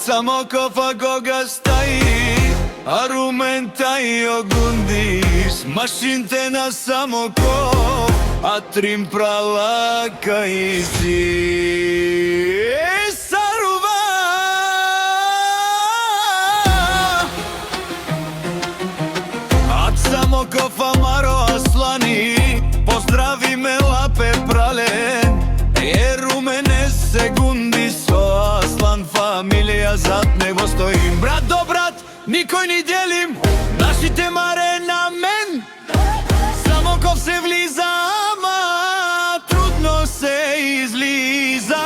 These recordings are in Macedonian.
Самоков кога стаи, а Румен тај огундис. Машинте на Самоков, а Трим прала кајси. Сарува Ад Самоков Амаро Аслани, поздрави ме лапе прален. Румене секунди со Аслан фамилија зад него стоим. Брат до брат, никој ни делим, нашите маре на мен. Самоков се влиза, ама трудно се излиза.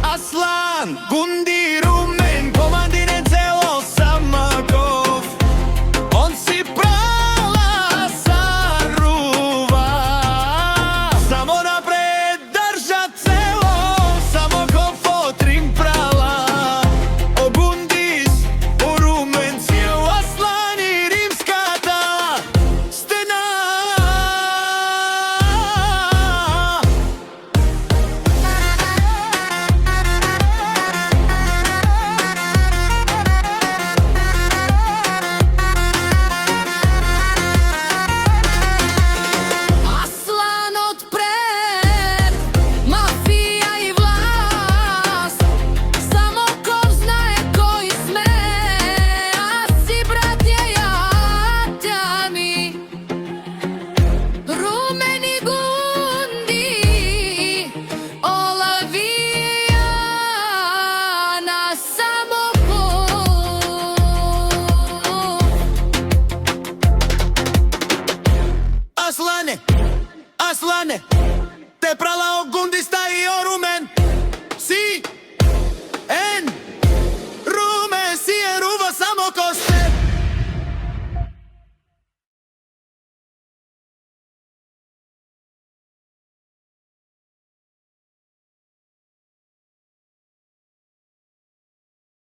Аслан, Гунди, Румен, командирен цело Самоков. Он си прала сарува, само напред држа цело. Самоков отрим прала, о Гундис, о Румен, цел Аслан и римската стена. Аслан отпред, мафија и власт. Самоков знае кои сме, аз си братја јатја ми. Румен и Гунди, олавија на Самоков. Аслане, Аслане, те прала